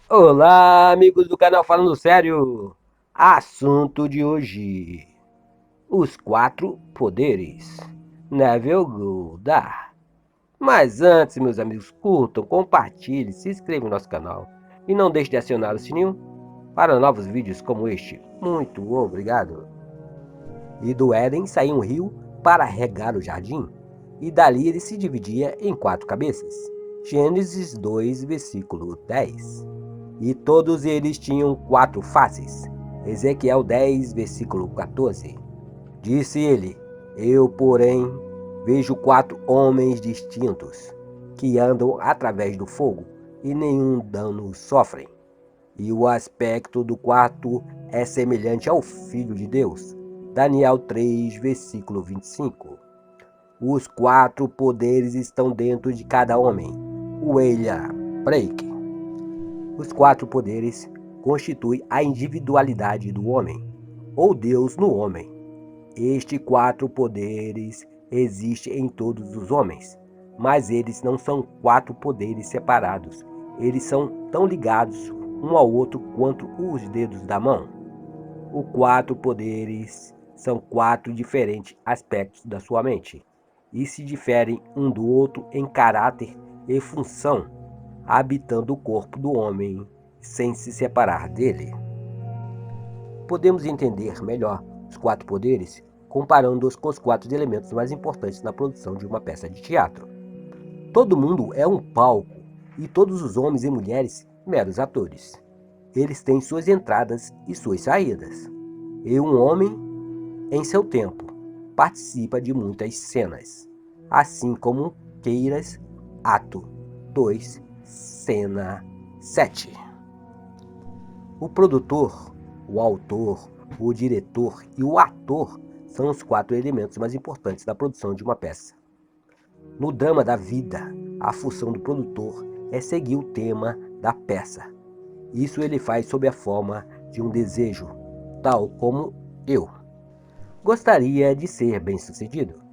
Olá, amigos do canal Falando Sério. Assunto de hoje: os quatro poderes. Neville Goddard. Mas antes, meus amigos, curtam, compartilhem, se inscrevam no nosso canal e não deixe de acionar o sininho para novos vídeos como este. Muito obrigado. E do Éden saía um rio para regar o jardim, e dali ele se dividia em quatro cabeças. Gênesis 2, versículo 10. E todos eles tinham quatro faces. Ezequiel 10, versículo 14. Disse ele: Eu, porém, vejo quatro homens distintos, que andam através do fogo, e nenhum dano sofrem. E o aspecto do quarto é semelhante ao Filho de Deus. Daniel 3, versículo 25. Os quatro poderes estão dentro de cada homem. William Blake. Os quatro poderes constituem a individualidade do homem, ou Deus no homem. Estes quatro poderes existem em todos os homens, mas eles não são quatro poderes separados. Eles são tão ligados um ao outro quanto os dedos da mão. Os quatro poderes são quatro diferentes aspectos da sua mente e se diferem um do outro em caráter e função, habitando o corpo do homem sem se separar dele. Podemos entender melhor os quatro poderes comparando-os com os quatro elementos mais importantes na produção de uma peça de teatro. Todo mundo é um palco e todos os homens e mulheres meros atores. Eles têm suas entradas e suas saídas. E um homem, em seu tempo, participa de muitas cenas, assim como Queiras, ato 2, cena 7. O produtor, o autor, o diretor e o ator são os quatro elementos mais importantes da produção de uma peça. No drama da vida, a função do produtor é seguir o tema da peça. Isso ele faz sob a forma de um desejo, tal como eu. Gostaria de ser bem-sucedido?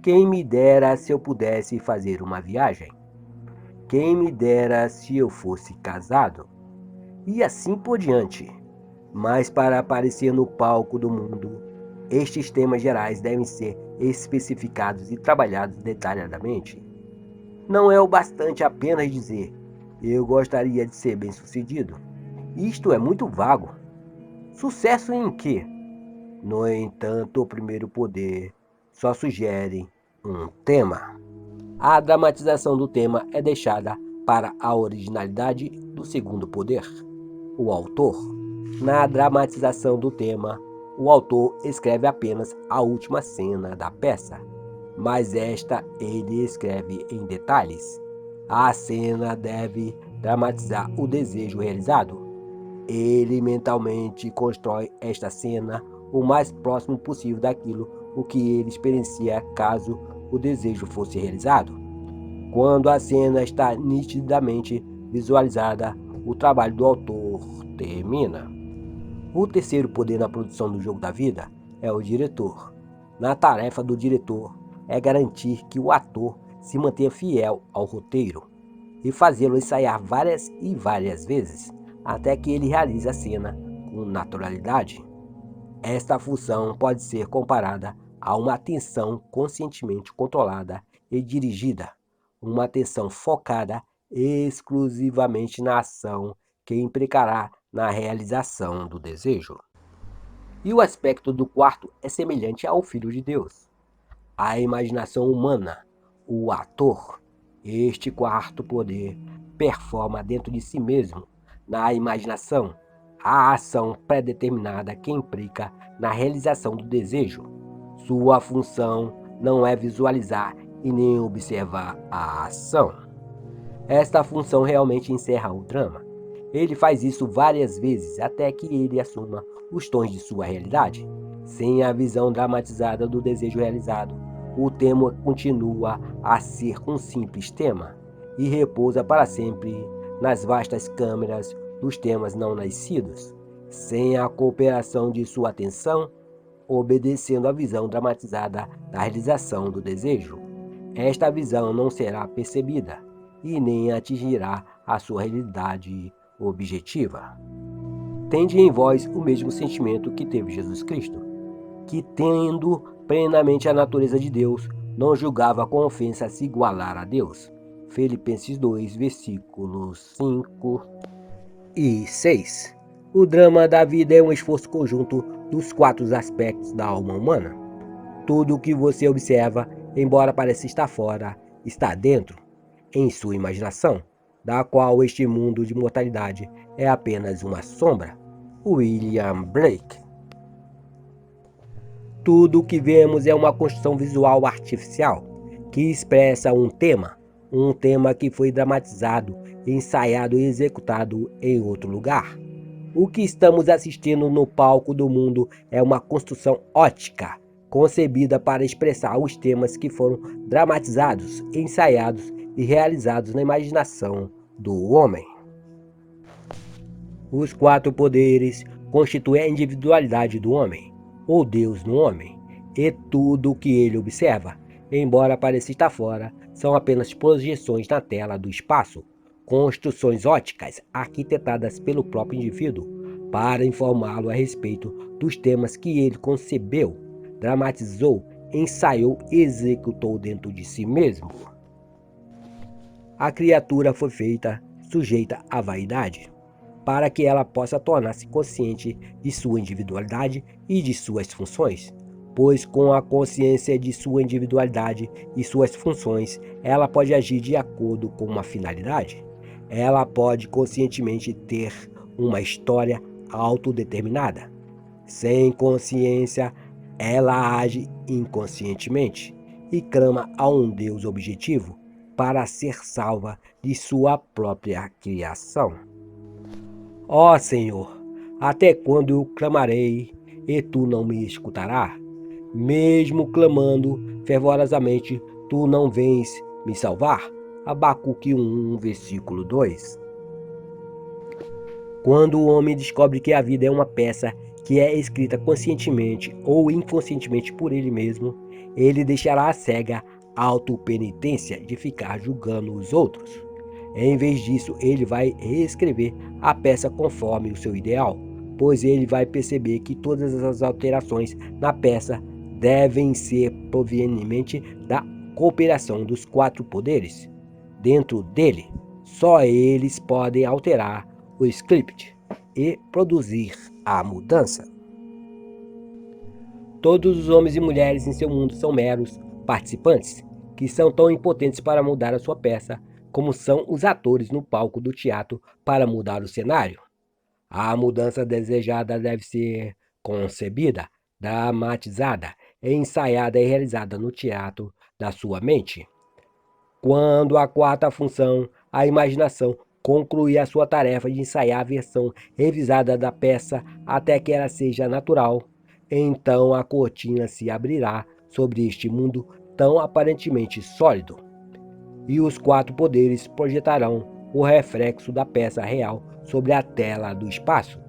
Quem me dera se eu pudesse fazer uma viagem? Quem me dera se eu fosse casado? E assim por diante. Mas para aparecer no palco do mundo, estes temas gerais devem ser especificados e trabalhados detalhadamente. Não é o bastante apenas dizer: eu gostaria de ser bem-sucedido. Isto é muito vago. Sucesso em quê? No entanto, o primeiro poder só sugere um tema. A dramatização do tema é deixada para a originalidade do segundo poder, o autor. Na dramatização do tema, o autor escreve apenas a última cena da peça, mas esta ele escreve em detalhes. A cena deve dramatizar o desejo realizado. Ele mentalmente constrói esta cena o mais próximo possível daquilo o que ele experiencia caso o desejo fosse realizado. Quando a cena está nitidamente visualizada, o trabalho do autor termina. O terceiro poder na produção do jogo da vida é o diretor. Na tarefa do diretor é garantir que o ator se mantenha fiel ao roteiro e fazê-lo ensaiar várias e várias vezes até que ele realize a cena com naturalidade. Esta função pode ser comparada a uma atenção conscientemente controlada e dirigida, uma atenção focada exclusivamente na ação que implicará na realização do desejo. E o aspecto do quarto é semelhante ao Filho de Deus. A imaginação humana, o ator, este quarto poder, performa dentro de si mesmo, na imaginação, a ação predeterminada que implica na realização do desejo. Sua função não é visualizar e nem observar a ação. Esta função realmente encerra o drama. Ele faz isso várias vezes até que ele assuma os tons de sua realidade. Sem a visão dramatizada do desejo realizado, o tema continua a ser um simples tema e repousa para sempre nas vastas câmeras dos temas não nascidos, sem a cooperação de sua atenção, obedecendo à visão dramatizada da realização do desejo. Esta visão não será percebida e nem atingirá a sua realidade objetiva. Tende em vós o mesmo sentimento que teve Jesus Cristo, que, tendo plenamente a natureza de Deus, não julgava com ofensa se igualar a Deus. Filipenses 2, versículos 5 e 6. O drama da vida é um esforço conjunto dos 4 aspectos da alma humana. Tudo o que você observa, embora pareça estar fora, está dentro, em sua imaginação, da qual este mundo de mortalidade é apenas uma sombra. William Blake. Tudo o que vemos é uma construção visual artificial, que expressa um tema que foi dramatizado, ensaiado e executado em outro lugar. O que estamos assistindo no palco do mundo é uma construção ótica, concebida para expressar os temas que foram dramatizados, ensaiados e realizados na imaginação do homem. Os 4 poderes constituem a individualidade do homem, ou Deus no homem, e tudo o que ele observa, embora pareça estar fora, são apenas projeções na tela do espaço, construções óticas arquitetadas pelo próprio indivíduo para informá-lo a respeito dos temas que ele concebeu, dramatizou, ensaiou e executou dentro de si mesmo. A criatura foi feita sujeita à vaidade, para que ela possa tornar-se consciente de sua individualidade e de suas funções, pois com a consciência de sua individualidade e suas funções, ela pode agir de acordo com uma finalidade. Ela pode conscientemente ter uma história autodeterminada. Sem consciência, ela age inconscientemente e clama a um Deus objetivo para ser salva de sua própria criação. Ó Senhor, até quando eu clamarei e tu não me escutarás? Mesmo clamando fervorosamente, tu não vens me salvar? Abacuque 1, versículo 2. Quando o homem descobre que a vida é uma peça que é escrita conscientemente ou inconscientemente por ele mesmo, ele deixará a cega autopenitência de ficar julgando os outros. Em vez disso, ele vai reescrever a peça conforme o seu ideal, pois ele vai perceber que todas as alterações na peça devem ser provenientes da cooperação dos 4 poderes. Dentro dele, só eles podem alterar o script e produzir a mudança. Todos os homens e mulheres em seu mundo são meros participantes, que são tão impotentes para mudar a sua peça, como são os atores no palco do teatro para mudar o cenário. A mudança desejada deve ser concebida, dramatizada, ensaiada e realizada no teatro da sua mente. Quando a 4ª função, a imaginação, concluir a sua tarefa de ensaiar a versão revisada da peça até que ela seja natural, então a cortina se abrirá sobre este mundo tão aparentemente sólido, e os 4 poderes projetarão o reflexo da peça real sobre a tela do espaço.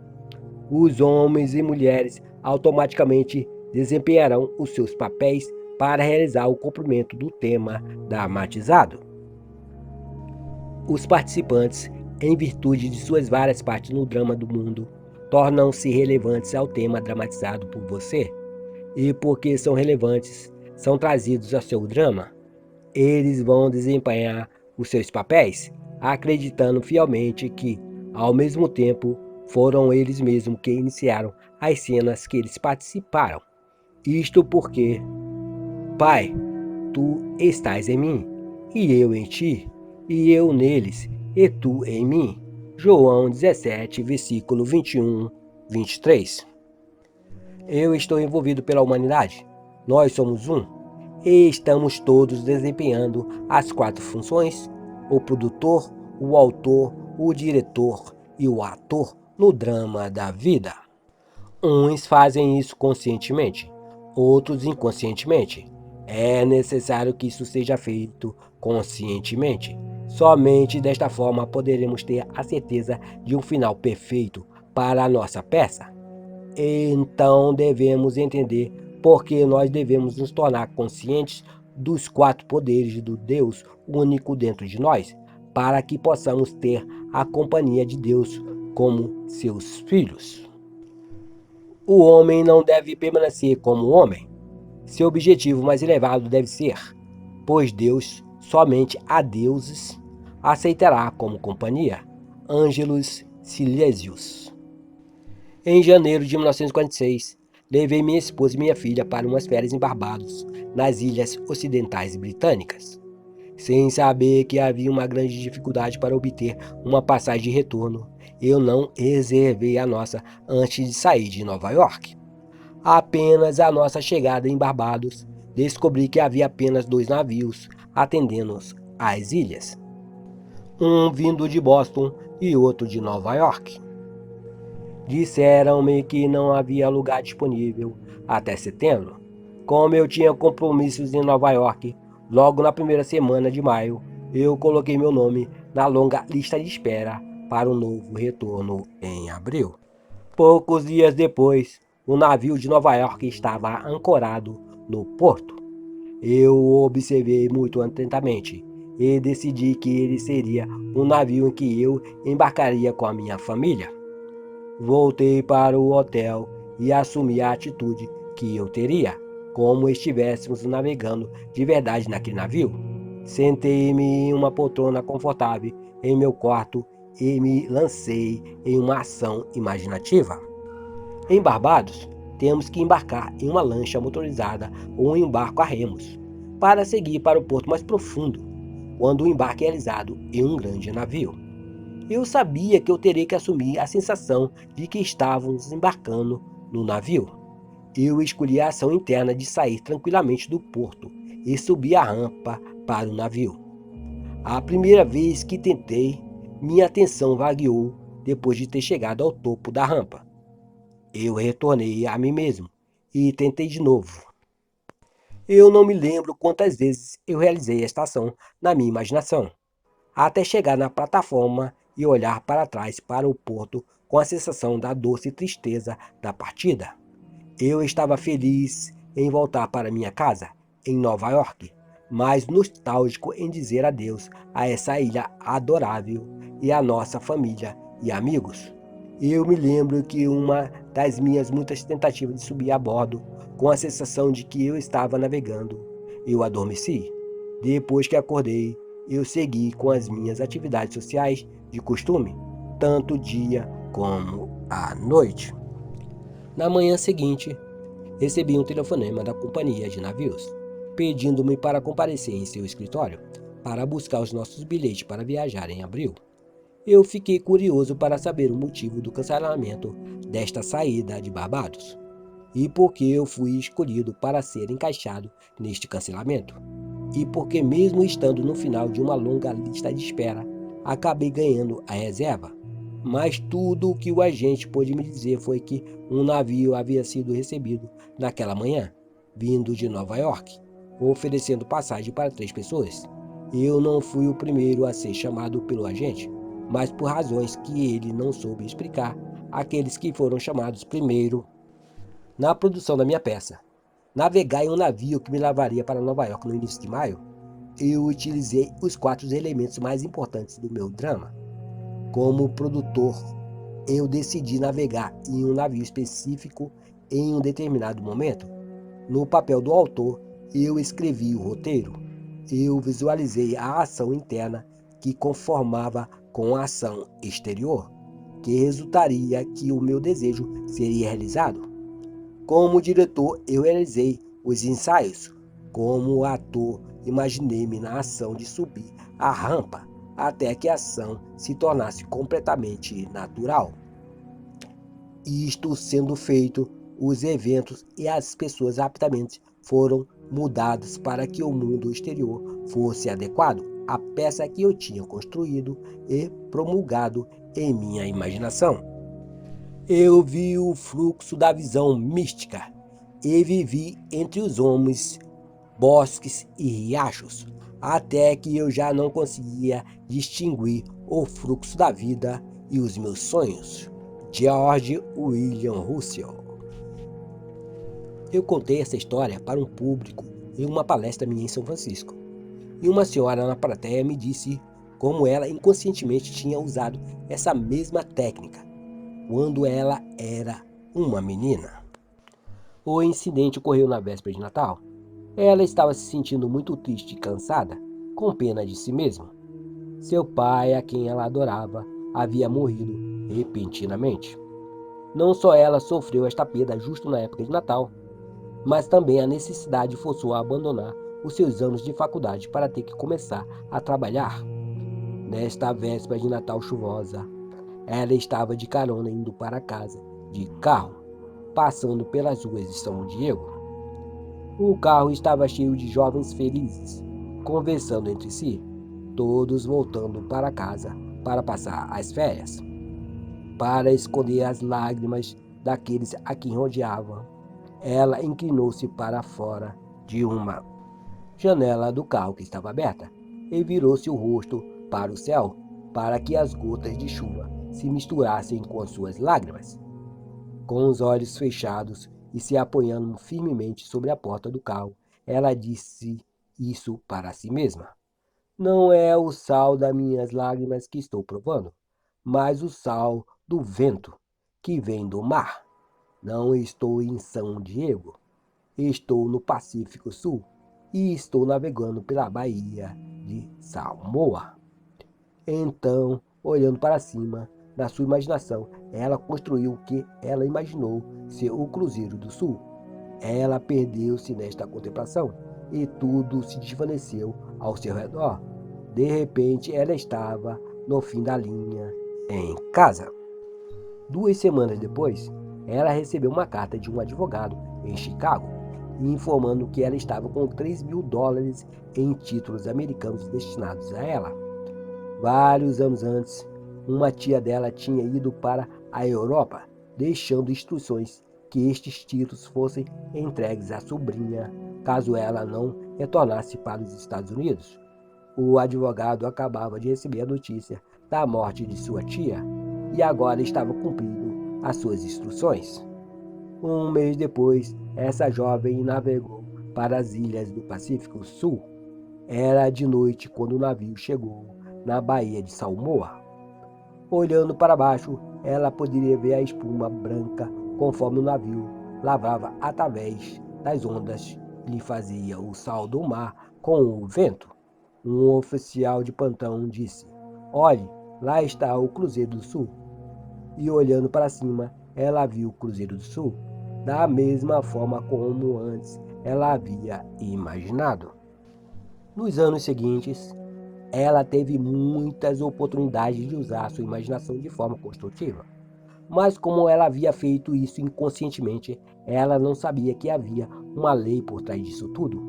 Os homens e mulheres automaticamente desempenharão os seus papéis para realizar o cumprimento do tema dramatizado. Os participantes, em virtude de suas várias partes no drama do mundo, tornam-se relevantes ao tema dramatizado por você, e porque são relevantes, são trazidos ao seu drama. Eles vão desempenhar os seus papéis, acreditando fielmente que, ao mesmo tempo, foram eles mesmos que iniciaram as cenas que eles participaram. Isto porque, Pai, tu estás em mim, e eu em ti, e eu neles, e tu em mim. João 17, versículo 21, 23. Eu estou envolvido pela humanidade. Nós somos um. E estamos todos desempenhando as 4 funções: o produtor, o autor, o diretor e o ator no drama da vida. Uns fazem isso conscientemente, outros inconscientemente. É necessário que isso seja feito conscientemente. Somente desta forma poderemos ter a certeza de um final perfeito para a nossa peça. Então devemos entender por que nós devemos nos tornar conscientes dos 4 poderes do Deus único dentro de nós, para que possamos ter a companhia de Deus como seus filhos. O homem não deve permanecer como homem. Seu objetivo mais elevado deve ser, pois Deus somente a deuses aceitará como companhia. Ângelus Silesius. Em janeiro de 1946, levei minha esposa e minha filha para umas férias em Barbados, nas ilhas ocidentais britânicas, sem saber que havia uma grande dificuldade para obter uma passagem de retorno. Eu não reservei a nossa antes de sair de Nova York. Apenas à nossa chegada em Barbados, descobri que havia apenas 2 navios atendendo-nos às ilhas, um vindo de Boston e outro de Nova York. Disseram-me que não havia lugar disponível até setembro. Como eu tinha compromissos em Nova York, logo na primeira semana de maio, eu coloquei meu nome na longa lista de espera para um novo retorno em abril. Poucos dias depois, o navio de Nova York estava ancorado no porto. Eu o observei muito atentamente e decidi que ele seria um navio em que eu embarcaria com a minha família. Voltei para o hotel e assumi a atitude que eu teria, como estivéssemos navegando de verdade naquele navio. Sentei-me em uma poltrona confortável em meu quarto e me lancei em uma ação imaginativa. Em Barbados, temos que embarcar em uma lancha motorizada ou em um barco a remos, para seguir para o porto mais profundo, quando o embarque é realizado em um grande navio. Eu sabia que eu teria que assumir a sensação de que estávamos embarcando no navio. Eu escolhi a ação interna de sair tranquilamente do porto e subir a rampa para o navio. A primeira vez que tentei, minha atenção vagueou depois de ter chegado ao topo da rampa. Eu retornei a mim mesmo e tentei de novo. Eu não me lembro quantas vezes eu realizei esta ação na minha imaginação, até chegar na plataforma e olhar para trás para o porto com a sensação da doce tristeza da partida. Eu estava feliz em voltar para minha casa, em Nova York, mas nostálgico em dizer adeus a essa ilha adorável e a nossa família e amigos. Eu me lembro que uma das minhas muitas tentativas de subir a bordo, com a sensação de que eu estava navegando, eu adormeci. Depois que acordei, eu segui com as minhas atividades sociais de costume, tanto dia como à noite. Na manhã seguinte, recebi um telefonema da companhia de navios, pedindo-me para comparecer em seu escritório para buscar os nossos bilhetes para viajar em abril. Eu fiquei curioso para saber o motivo do cancelamento desta saída de Barbados e por que eu fui escolhido para ser encaixado neste cancelamento. E porque, mesmo estando no final de uma longa lista de espera, acabei ganhando a reserva. Mas tudo o que o agente pôde me dizer foi que um navio havia sido recebido naquela manhã, vindo de Nova York, oferecendo passagem para 3 pessoas. Eu não fui o primeiro a ser chamado pelo agente, mas por razões que ele não soube explicar, aqueles que foram chamados primeiro na produção da minha peça. Navegar em um navio que me levaria para Nova York no início de maio, eu utilizei os 4 elementos mais importantes do meu drama. Como produtor, eu decidi navegar em um navio específico em um determinado momento. No papel do autor, eu escrevi o roteiro. Eu visualizei a ação interna que conformava com a ação exterior, que resultaria que o meu desejo seria realizado. Como diretor, eu realizei os ensaios. Como ator, imaginei-me na ação de subir a rampa até que a ação se tornasse completamente natural. Isto sendo feito, os eventos e as pessoas rapidamente foram mudados para que o mundo exterior fosse adequado à peça que eu tinha construído e promulgado em minha imaginação. Eu vi o fluxo da visão mística e vivi entre os homens, bosques e riachos, até que eu já não conseguia distinguir o fluxo da vida e os meus sonhos. George William Russell. Eu contei essa história para um público em uma palestra minha em São Francisco, e uma senhora na plateia me disse como ela inconscientemente tinha usado essa mesma técnica quando ela era uma menina. O incidente ocorreu na véspera de Natal. Ela estava se sentindo muito triste e cansada, com pena de si mesma. Seu pai, a quem ela adorava, havia morrido repentinamente. Não só ela sofreu esta perda justo na época de Natal, mas também a necessidade forçou a abandonar os seus anos de faculdade para ter que começar a trabalhar. Nesta véspera de Natal chuvosa, ela estava de carona indo para casa, de carro, passando pelas ruas de São Diego. O carro estava cheio de jovens felizes, conversando entre si, todos voltando para casa para passar as férias. Para esconder as lágrimas daqueles a quem rodeavam, ela inclinou-se para fora de uma janela do carro que estava aberta e virou-se o rosto para o céu, para que as gotas de chuva se misturassem com as suas lágrimas. Com os olhos fechados e se apoiando firmemente sobre a porta do carro, ela disse isso para si mesma. Não é o sal das minhas lágrimas que estou provando, mas o sal do vento que vem do mar. Não estou em São Diego, estou no Pacífico Sul e estou navegando pela Baía de Samoa. Então, olhando para cima, na sua imaginação, ela construiu o que ela imaginou ser o Cruzeiro do Sul. Ela perdeu-se nesta contemplação e tudo se desvaneceu ao seu redor. De repente, ela estava no fim da linha, em casa. 2 semanas depois, ela recebeu uma carta de um advogado em Chicago, informando que ela estava com $3.000 em títulos americanos destinados a ela. Vários anos antes, uma tia dela tinha ido para a Europa, deixando instruções que estes títulos fossem entregues à sobrinha, caso ela não retornasse para os Estados Unidos. O advogado acabava de receber a notícia da morte de sua tia e agora estava cumprindo as suas instruções. Um mês depois, essa jovem navegou para as ilhas do Pacífico Sul. Era de noite quando o navio chegou na Baía de Samoa. Olhando para baixo, ela poderia ver a espuma branca conforme o navio lavava através das ondas que lhe fazia o sal do mar com o vento. Um oficial de plantão disse: "Olhe, lá está o Cruzeiro do Sul." E olhando para cima, ela viu o Cruzeiro do Sul, da mesma forma como antes ela havia imaginado. Nos anos seguintes, ela teve muitas oportunidades de usar sua imaginação de forma construtiva. Mas como ela havia feito isso inconscientemente, ela não sabia que havia uma lei por trás disso tudo.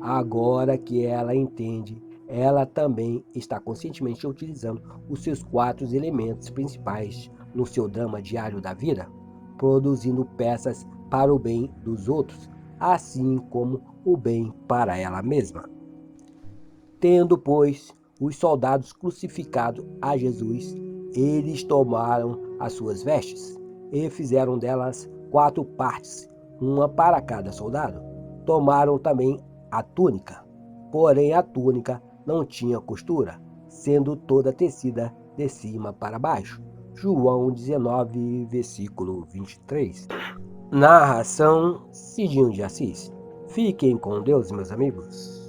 Agora que ela entende, ela também está conscientemente utilizando os seus 4 elementos principais no seu drama diário da vida, produzindo peças para o bem dos outros, assim como o bem para ela mesma. Tendo, pois, os soldados crucificado a Jesus, eles tomaram as suas vestes e fizeram delas 4 partes, uma para cada soldado. Tomaram também a túnica, porém a túnica não tinha costura, sendo toda tecida de cima para baixo. João 19, versículo 23. Narração Cidinho de Assis. Fiquem com Deus, meus amigos.